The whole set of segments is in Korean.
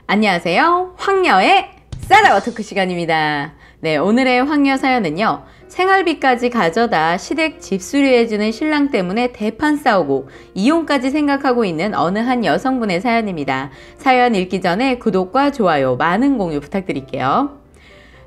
안녕하세요. 황녀의 쌀아와 토크 시간입니다. 네, 오늘의 황녀 사연은요. 생활비까지 가져다 시댁 집수리해주는 신랑 때문에 대판 싸우고 이혼까지 생각하고 있는 어느 한 여성분의 사연입니다. 사연 읽기 전에 구독과 좋아요, 많은 공유 부탁드릴게요.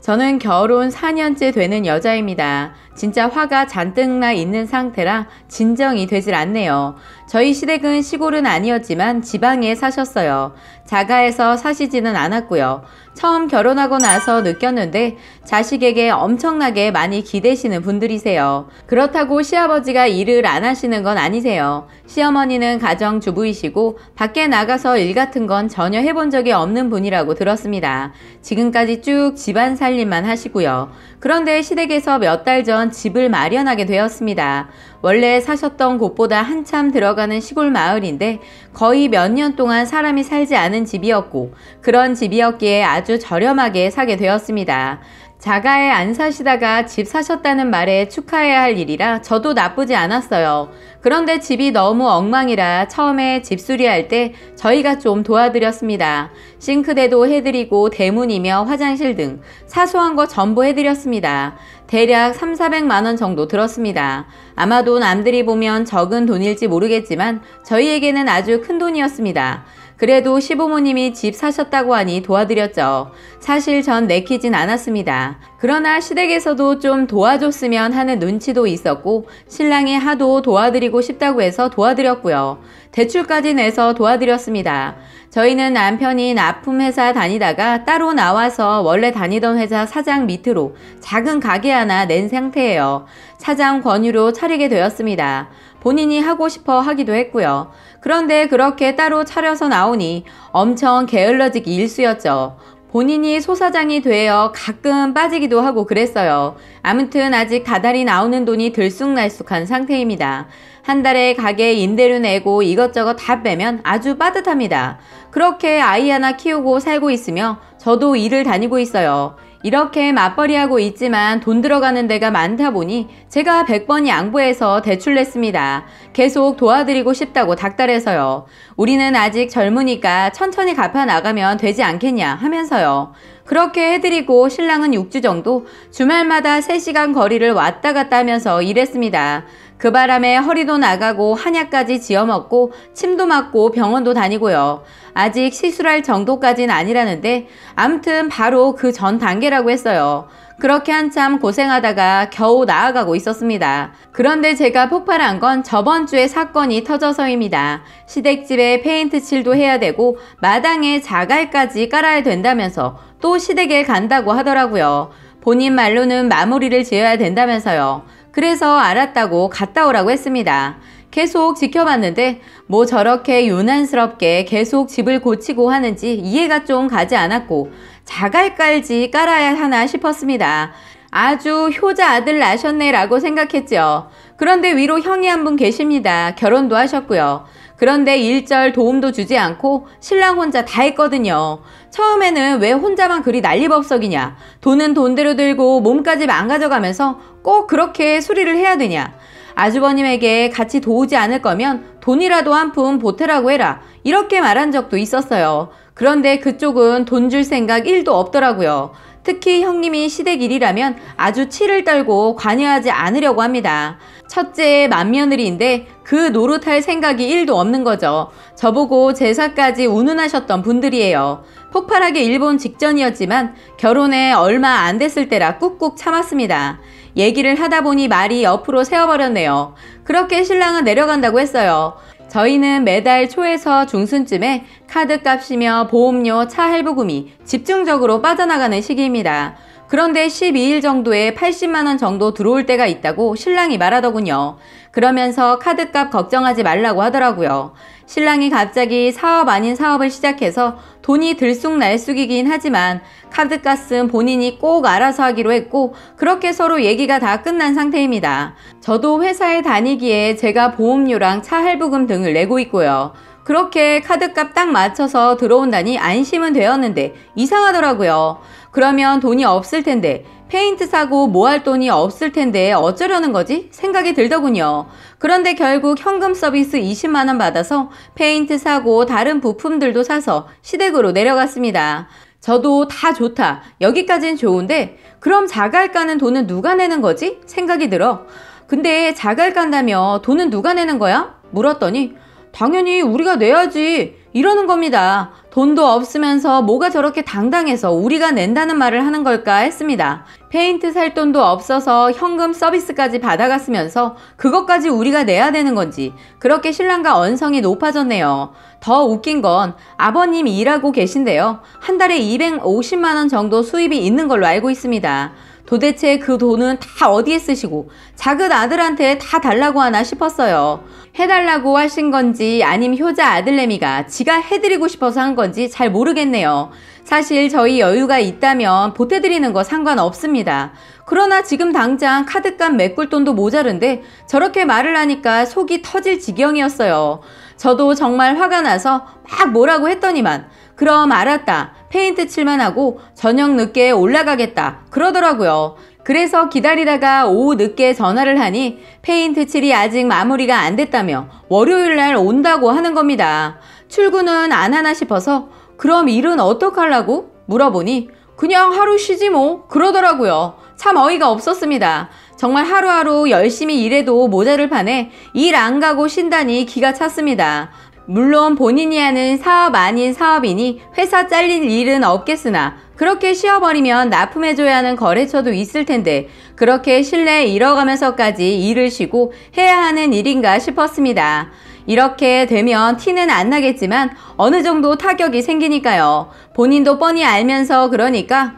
저는 결혼 4년째 되는 여자입니다. 진짜 화가 잔뜩 나 있는 상태라 진정이 되질 않네요. 저희 시댁은 시골은 아니었지만 지방에 사셨어요. 자가에서 사시지는 않았고요. 처음 결혼하고 나서 느꼈는데 자식에게 엄청나게 많이 기대시는 분들이세요. 그렇다고 시아버지가 일을 안 하시는 건 아니세요. 시어머니는 가정주부이시고 밖에 나가서 일 같은 건 전혀 해본 적이 없는 분이라고 들었습니다. 지금까지 쭉 집안 살림만 하시고요. 그런데 시댁에서 몇 달 전 집을 마련하게 되었습니다. 원래 사셨던 곳보다 한참 들어가는 시골 마을인데 거의 몇 년 동안 사람이 살지 않은 집이었고 그런 집이었기에 아주 저렴하게 사게 되었습니다. 자가에 안 사시다가 집 사셨다는 말에 축하해야 할 일이라 저도 나쁘지 않았어요. 그런데 집이 너무 엉망이라 처음에 집수리할 때 저희가 좀 도와드렸습니다. 싱크대도 해드리고 대문이며 화장실 등 사소한 거 전부 해드렸습니다. 대략 300~400만 원 정도 들었습니다. 아마도 남들이 보면 적은 돈일지 모르겠지만 저희에게는 아주 큰 돈이었습니다. 그래도 시부모님이 집 사셨다고 하니 도와드렸죠. 사실 전 내키진 않았습니다. 그러나 시댁에서도 좀 도와줬으면 하는 눈치도 있었고 신랑이 하도 도와드리고 싶다고 해서 도와드렸고요. 대출까지 내서 도와드렸습니다. 저희는 남편이 납품회사 다니다가 따로 나와서 원래 다니던 회사 사장 밑으로 작은 가게 하나 낸 상태예요. 사장 권유로 차리게 되었습니다. 본인이 하고 싶어 하기도 했고요. 그런데 그렇게 따로 차려서 나오니 엄청 게을러지기 일쑤였죠. 본인이 소사장이 되어 가끔 빠지기도 하고 그랬어요. 아무튼 아직 다달이 나오는 돈이 들쑥날쑥한 상태입니다. 한 달에 가게 임대료 내고 이것저것 다 빼면 아주 빠듯합니다. 그렇게 아이 하나 키우고 살고 있으며 저도 일을 다니고 있어요. 이렇게 맞벌이하고 있지만 돈 들어가는 데가 많다 보니 제가 100번 양보해서 대출 냈습니다. 계속 도와드리고 싶다고 닥달해서요. 우리는 아직 젊으니까 천천히 갚아 나가면 되지 않겠냐 하면서요. 그렇게 해드리고 신랑은 6주 정도 주말마다 3시간 거리를 왔다 갔다 하면서 일했습니다. 그 바람에 허리도 나가고 한약까지 지어먹고 침도 맞고 병원도 다니고요. 아직 시술할 정도까지는 아니라는데 암튼 바로 그 전 단계라고 했어요. 그렇게 한참 고생하다가 겨우 나아가고 있었습니다. 그런데 제가 폭발한 건 저번 주에 사건이 터져서입니다. 시댁집에 페인트 칠도 해야 되고 마당에 자갈까지 깔아야 된다면서 또 시댁에 간다고 하더라고요. 본인 말로는 마무리를 지어야 된다면서요. 그래서 알았다고 갔다 오라고 했습니다. 계속 지켜봤는데 뭐 저렇게 유난스럽게 계속 집을 고치고 하는지 이해가 좀 가지 않았고 자갈까지 깔아야 하나 싶었습니다. 아주 효자 아들 낳으셨네 라고 생각했죠. 그런데 위로 형이 한 분 계십니다. 결혼도 하셨고요. 그런데 일절 도움도 주지 않고 신랑 혼자 다 했거든요. 처음에는 왜 혼자만 그리 난리법석이냐. 돈은 돈대로 들고 몸까지 망가져가면서 꼭 그렇게 수리를 해야 되냐. 아주버님에게 같이 도우지 않을 거면 돈이라도 한 푼 보태라고 해라. 이렇게 말한 적도 있었어요. 그런데 그쪽은 돈 줄 생각 1도 없더라고요. 특히 형님이 시댁 일이라면 아주 치를 떨고 관여하지 않으려고 합니다. 첫째의 맏며느리인데 그 노릇할 생각이 1도 없는 거죠. 저보고 제사까지 운운하셨던 분들이에요. 폭발하기 일본 직전이었지만 결혼에 얼마 안 됐을 때라 꾹꾹 참았습니다. 얘기를 하다 보니 말이 옆으로 새어버렸네요. 그렇게 신랑은 내려간다고 했어요. 저희는 매달 초에서 중순쯤에 카드값이며 보험료, 차 할부금이 집중적으로 빠져나가는 시기입니다. 그런데 12일 정도에 80만 원 정도 들어올 때가 있다고 신랑이 말하더군요. 그러면서 카드값 걱정하지 말라고 하더라고요. 신랑이 갑자기 사업 아닌 사업을 시작해서 돈이 들쑥날쑥이긴 하지만 카드값은 본인이 꼭 알아서 하기로 했고 그렇게 서로 얘기가 다 끝난 상태입니다. 저도 회사에 다니기에 제가 보험료랑 차 할부금 등을 내고 있고요. 그렇게 카드값 딱 맞춰서 들어온다니 안심은 되었는데 이상하더라고요. 그러면 돈이 없을 텐데 페인트 사고 뭐 할 돈이 없을 텐데 어쩌려는 거지? 생각이 들더군요. 그런데 결국 현금 서비스 20만원 받아서 페인트 사고 다른 부품들도 사서 시댁으로 내려갔습니다. 저도 다 좋다. 여기까진 좋은데 그럼 자갈 까는 돈은 누가 내는 거지? 생각이 들어. 근데 자갈 깐다며 돈은 누가 내는 거야? 물었더니 당연히 우리가 내야지 이러는 겁니다. 돈도 없으면서 뭐가 저렇게 당당해서 우리가 낸다는 말을 하는 걸까 했습니다. 페인트 살 돈도 없어서 현금 서비스까지 받아갔으면서 그것까지 우리가 내야 되는 건지 그렇게 신랑과 언성이 높아졌네요. 더 웃긴 건 아버님이 일하고 계신데요. 한 달에 250만원 정도 수입이 있는 걸로 알고 있습니다. 도대체 그 돈은 다 어디에 쓰시고 작은 아들한테 다 달라고 하나 싶었어요. 해달라고 하신 건지 아님 효자 아들내미가 지가 해드리고 싶어서 한 건지 잘 모르겠네요. 사실 저희 여유가 있다면 보태드리는 거 상관없습니다. 그러나 지금 당장 카드값 메꿀 돈도 모자른데 저렇게 말을 하니까 속이 터질 지경이었어요. 저도 정말 화가 나서 막 뭐라고 했더니만 그럼 알았다. 페인트 칠만 하고 저녁 늦게 올라가겠다. 그러더라고요. 그래서 기다리다가 오후 늦게 전화를 하니 페인트 칠이 아직 마무리가 안 됐다며 월요일날 온다고 하는 겁니다. 출근은 안 하나 싶어서 그럼 일은 어떡하려고? 물어보니 그냥 하루 쉬지 뭐 그러더라고요. 참 어이가 없었습니다. 정말 하루하루 열심히 일해도 모자를 파네 일 안 가고 쉰다니 기가 찼습니다. 물론 본인이 하는 사업 아닌 사업이니 회사 잘릴 일은 없겠으나 그렇게 쉬어버리면 납품해줘야 하는 거래처도 있을 텐데 그렇게 신뢰 잃어가면서까지 일을 쉬고 해야 하는 일인가 싶었습니다. 이렇게 되면 티는 안 나겠지만 어느 정도 타격이 생기니까요. 본인도 뻔히 알면서 그러니까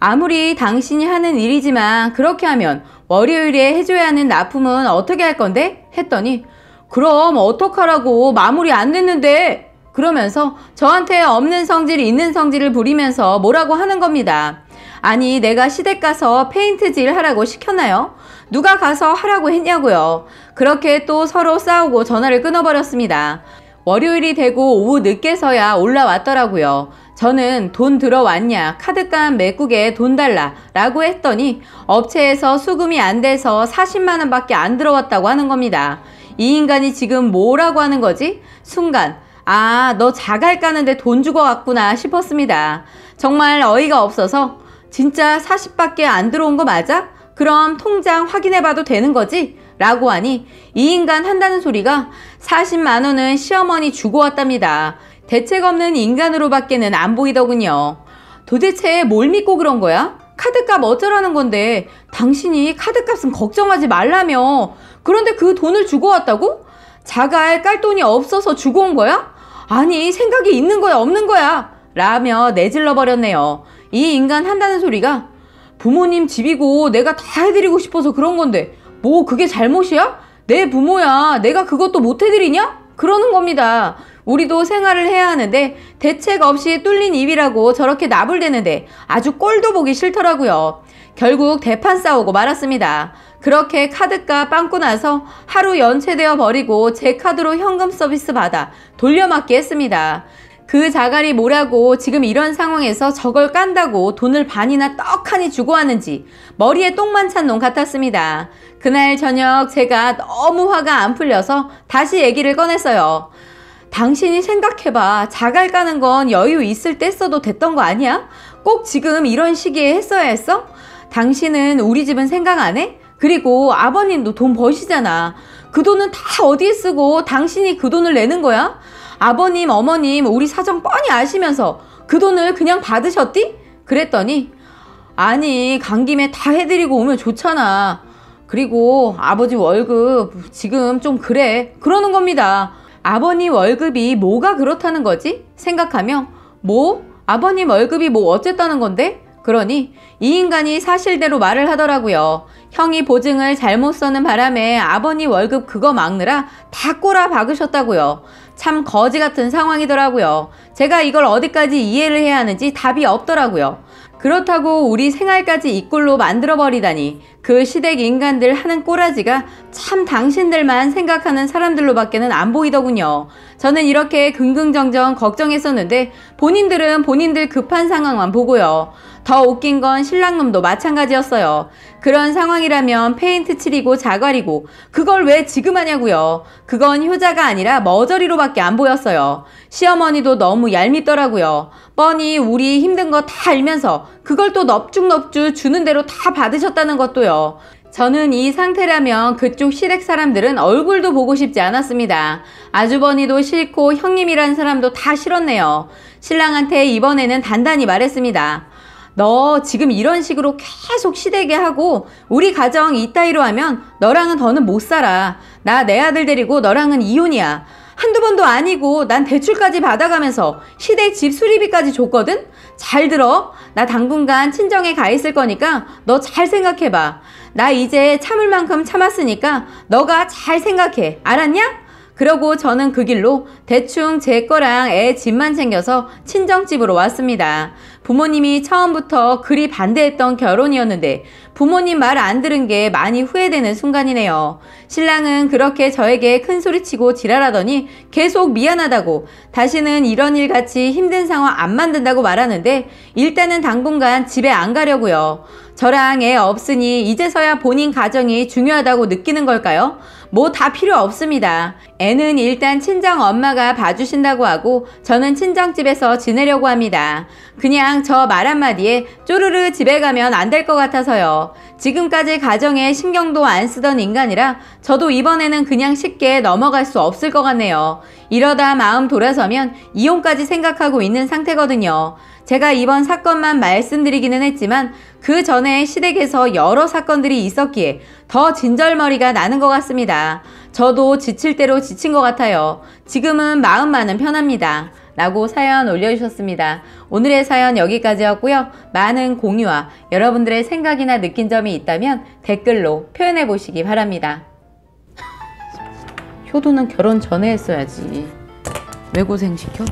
아무리 당신이 하는 일이지만 그렇게 하면 월요일에 해줘야 하는 납품은 어떻게 할 건데? 했더니 그럼 어떡하라고 마무리 안 됐는데 그러면서 저한테 없는 성질 있는 성질을 부리면서 뭐라고 하는 겁니다. 아니 내가 시댁 가서 페인트질 하라고 시켰나요? 누가 가서 하라고 했냐고요. 그렇게 또 서로 싸우고 전화를 끊어버렸습니다. 월요일이 되고 오후 늦게서야 올라왔더라고요. 저는 돈 들어왔냐 카드값 메꾸게 돈 달라 라고 했더니 업체에서 수금이 안 돼서 40만원 밖에 안 들어왔다고 하는 겁니다. 이 인간이 지금 뭐라고 하는 거지? 순간 아, 너 자갈 까는데 돈 주고 왔구나 싶었습니다. 정말 어이가 없어서 진짜 40밖에 안 들어온 거 맞아? 그럼 통장 확인해봐도 되는 거지? 라고 하니 이 인간 한다는 소리가 40만원은 시어머니 주고 왔답니다. 대책 없는 인간으로밖에는 안 보이더군요. 도대체 뭘 믿고 그런 거야? 카드값 어쩌라는 건데 당신이 카드값은 걱정하지 말라며. 그런데 그 돈을 주고 왔다고? 자갈 깔 돈이 없어서 주고 온 거야? 아니 생각이 있는 거야 없는 거야? 라며 내질러 버렸네요. 이 인간 한다는 소리가 부모님 집이고 내가 다 해드리고 싶어서 그런 건데 뭐 그게 잘못이야? 내 부모야 내가 그것도 못 해드리냐? 그러는 겁니다. 우리도 생활을 해야 하는데 대책 없이 뚫린 입이라고 저렇게 나불대는데 아주 꼴도 보기 싫더라고요. 결국 대판 싸우고 말았습니다. 그렇게 카드값 빵꾸 나서 하루 연체되어 버리고 제 카드로 현금 서비스 받아 돌려막기 했습니다. 그 자갈이 뭐라고 지금 이런 상황에서 저걸 깐다고 돈을 반이나 떡하니 주고 왔는지 머리에 똥만 찬 놈 같았습니다. 그날 저녁 제가 너무 화가 안 풀려서 다시 얘기를 꺼냈어요. 당신이 생각해봐. 자갈 까는 건 여유 있을 때 써도 됐던 거 아니야? 꼭 지금 이런 시기에 했어야 했어? 당신은 우리 집은 생각 안 해? 그리고 아버님도 돈 버시잖아. 그 돈은 다 어디에 쓰고 당신이 그 돈을 내는 거야? 아버님, 어머님 우리 사정 뻔히 아시면서 그 돈을 그냥 받으셨디? 그랬더니 아니 간 김에 다 해드리고 오면 좋잖아. 그리고 아버지 월급 지금 좀 그래. 그러는 겁니다. 아버님 월급이 뭐가 그렇다는 거지? 생각하며 뭐? 아버님 월급이 뭐 어쨌다는 건데? 그러니 이 인간이 사실대로 말을 하더라고요. 형이 보증을 잘못 써는 바람에 아버님 월급 그거 막느라 다 꼬라 박으셨다고요. 참 거지 같은 상황이더라고요. 제가 이걸 어디까지 이해를 해야 하는지 답이 없더라고요. 그렇다고 우리 생활까지 이 꼴로 만들어버리다니 그 시댁 인간들 하는 꼬라지가 참 당신들만 생각하는 사람들로밖에는 안 보이더군요. 저는 이렇게 긍긍정정 걱정했었는데 본인들은 본인들 급한 상황만 보고요. 더 웃긴 건 신랑놈도 마찬가지였어요. 그런 상황이라면 페인트 칠이고 자갈이고 그걸 왜 지금 하냐고요. 그건 효자가 아니라 머저리로밖에 안 보였어요. 시어머니도 너무 얄밉더라고요. 뻔히 우리 힘든 거 다 알면서 그걸 또 넙죽넙죽 주는 대로 다 받으셨다는 것도요. 저는 이 상태라면 그쪽 시댁 사람들은 얼굴도 보고 싶지 않았습니다. 아주버니도 싫고 형님이란 사람도 다 싫었네요. 신랑한테 이번에는 단단히 말했습니다. 너 지금 이런 식으로 계속 시대게 하고 우리 가정 이따위로 하면 너랑은 더는 못 살아. 나 내 아들 데리고 너랑은 이혼이야. 한두 번도 아니고 난 대출까지 받아가면서 시댁 집 수리비까지 줬거든? 잘 들어. 나 당분간 친정에 가 있을 거니까 너 잘 생각해봐. 나 이제 참을 만큼 참았으니까 너가 잘 생각해. 알았냐? 그러고 저는 그 길로 대충 제 거랑 애 집만 챙겨서 친정집으로 왔습니다. 부모님이 처음부터 그리 반대했던 결혼이었는데 부모님 말 안 들은 게 많이 후회되는 순간이네요. 신랑은 그렇게 저에게 큰소리치고 지랄하더니 계속 미안하다고 다시는 이런 일 같이 힘든 상황 안 만든다고 말하는데 일단은 당분간 집에 안 가려고요. 저랑 애 없으니 이제서야 본인 가정이 중요하다고 느끼는 걸까요? 뭐 다 필요 없습니다. 애는 일단 친정 엄마가 봐주신다고 하고 저는 친정집에서 지내려고 합니다. 그냥 저 말 한마디에 쪼르르 집에 가면 안 될 것 같아서요. 지금까지 가정에 신경도 안 쓰던 인간이라 저도 이번에는 그냥 쉽게 넘어갈 수 없을 것 같네요. 이러다 마음 돌아서면 이혼까지 생각하고 있는 상태거든요. 제가 이번 사건만 말씀드리기는 했지만 그 전에 시댁에서 여러 사건들이 있었기에 더 진절머리가 나는 것 같습니다. 저도 지칠 대로 지친 것 같아요. 지금은 마음만은 편합니다. 라고 사연 올려주셨습니다. 오늘의 사연 여기까지였고요. 많은 공유와 여러분들의 생각이나 느낀 점이 있다면 댓글로 표현해 보시기 바랍니다. 효도는 결혼 전에 했어야지. 왜 고생시켜?